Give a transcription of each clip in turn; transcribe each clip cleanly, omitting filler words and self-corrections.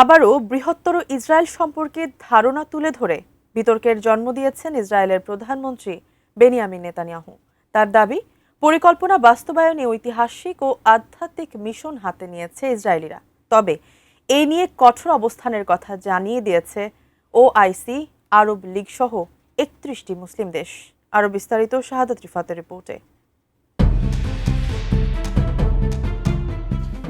আবারও বৃহত্তর ইসরায়েল সম্পর্কে ধারণা তুলে ধরে বিতর্কের জন্ম দিয়েছেন ইসরায়েলের প্রধানমন্ত্রী বেনিয়ামিন নেতানিয়াহু। তার দাবি, পরিকল্পনা বাস্তবায়নে ঐতিহাসিক ও আধ্যাত্মিক মিশন হাতে নিয়েছে ইসরায়েলিরা। তবে এই নিয়ে কঠোর অবস্থানের কথা জানিয়ে দিয়েছে ওআইসি, আরব লীগ সহ ৩১টি মুসলিম দেশ। আরও বিস্তারিত শাহাদাত রিফাতের রিপোর্টে।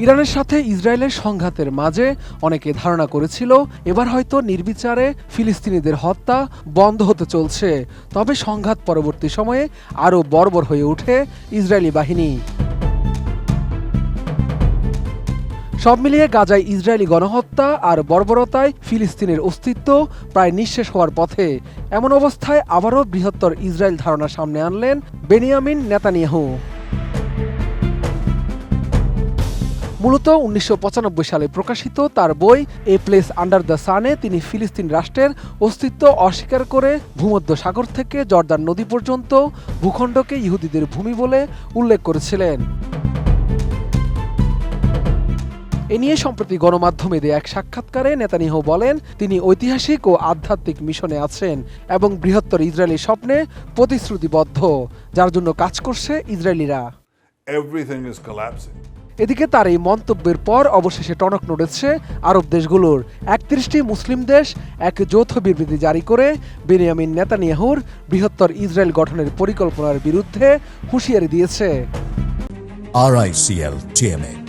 ইরানের সাথে ইসরায়েলের সংঘাতের মাঝে অনেকে ধারণা করেছিল এবার হয়তো নির্বিচারে ফিলিস্তিনিদের হত্যা বন্ধ হতে চলছে। তবে সংঘাত পরবর্তী সময়ে আরও বর্বর হয়ে ওঠে ইসরায়েলি বাহিনী। সব মিলিয়ে গাজায় ইসরায়েলি গণহত্যা আর বর্বরতায় ফিলিস্তিনের অস্তিত্ব প্রায় নিঃশেষ হওয়ার পথে। এমন অবস্থায় আবারও বৃহত্তর ইসরায়েল ধারণা সামনে আনলেন বেনিয়ামিন নেতানিয়াহু। মূলত ১৯৯৫ সালে প্রকাশিত তার বই এ প্লেস আন্ডার দ্য সানে তিনি ফিলিস্তিন রাষ্ট্রের অস্তিত্ব অস্বীকার করে ভূমধ্য সাগর থেকে জর্দান নদী পর্যন্ত ভূখণ্ডকে ইহুদিদের ভূমি বলে উল্লেখ করেছিলেন। এ নিয়ে সম্প্রতি গণমাধ্যমে দেয়া এক সাক্ষাৎকারে নেতানিয়াহু বলেন, তিনি ঐতিহাসিক ও আধ্যাত্মিক মিশনে আছেন এবং বৃহত্তর ইসরায়েলি স্বপ্নে প্রতিশ্রুতিবদ্ধ, যার জন্য কাজ করছে ইসরায়েলিরা। এদিকে তার এই মন্তব্যের পর অবশেষে টনক নড়েছে আরব দেশগুলোর। ৩১টি মুসলিম দেশ এক যৌথ বিবৃতি জারি করে বেনিয়ামিন নেতানিয়াহুর বৃহত্তর ইসরায়েল গঠনের পরিকল্পনার বিরুদ্ধে হুঁশিয়ারি দিয়েছে। RICL TMX,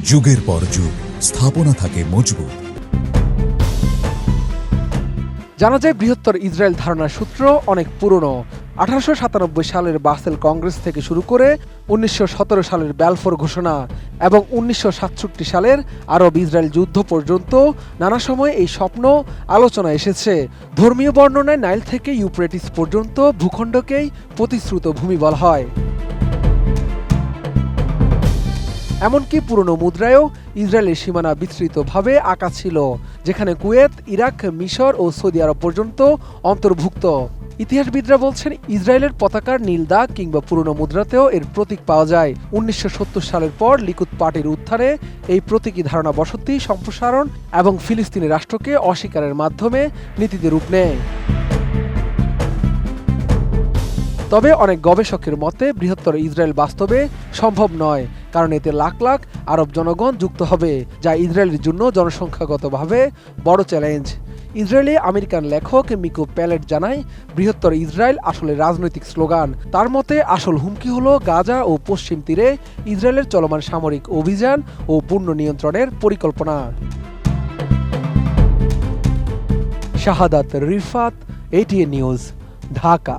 যুগের পর যুগ স্থাপনা থাকে মজবুত। জানা যায় বৃহত্তর ইসরায়েল ধারণার সূত্র অনেক পুরনো। ১৮৯৭ সালের বাসেল কংগ্রেস থেকে শুরু করে ১৯১৭ সালের ব্যালফোর ঘোষণা এবং ১৯৬৭ সালের আরব ইসরায়েল যুদ্ধ পর্যন্ত নানা সময় এই স্বপ্ন আলোচনা এসেছে। ধর্মীয় বর্ণনায় নাইল থেকে ইউফ্রেটিস পর্যন্ত ভূখণ্ডকেই প্রতিশ্রুত ভূমি বলা হয়। এমনকি পুরনো মুদ্রায়ও ইসরায়েলের সীমানা বিস্তৃতভাবে আঁকা ছিল, যেখানে কুয়েত, ইরাক, মিশর ও সৌদি আরব পর্যন্ত অন্তর্ভুক্ত। ইতিহাসবিদরা বলছেন, ইসরায়েলের পতাকার নীল দাগ কিংবা পুরনো মুদ্রাতেও এর প্রতীক পাওয়া যায়। ১৯৭০ সালের পর লিকুদ পার্টির উত্থানে এই প্রতীকী ধারণা বসতি সম্প্রসারণ এবং ফিলিস্তিনি রাষ্ট্রকে অস্বীকারের মাধ্যমে নীতিতে রূপ নেয়। তবে অনেক গবেষকের মতে বৃহত্তর ইসরায়েল বাস্তবে সম্ভব নয়, কারণ এতে লাখ লাখ আরব জনগণ যুক্ত হবে, যা ইসরায়েলের জন্য জনসংখ্যাগতভাবে বড় চ্যালেঞ্জ। ইসরায়েলি আমেরিকান লেখক মিকো প্যালেট জানায়, বৃহত্তর ইসরায়েল আসলে রাজনৈতিক স্লোগান। তার মতে আসল হুমকি হলো গাজা ও পশ্চিম তীরে ইসরায়েলের চলমান সামরিক অভিযান ও পূর্ণ নিয়ন্ত্রণের পরিকল্পনা। শাহাদাত রিফাত, ATN নিউজ, ঢাকা।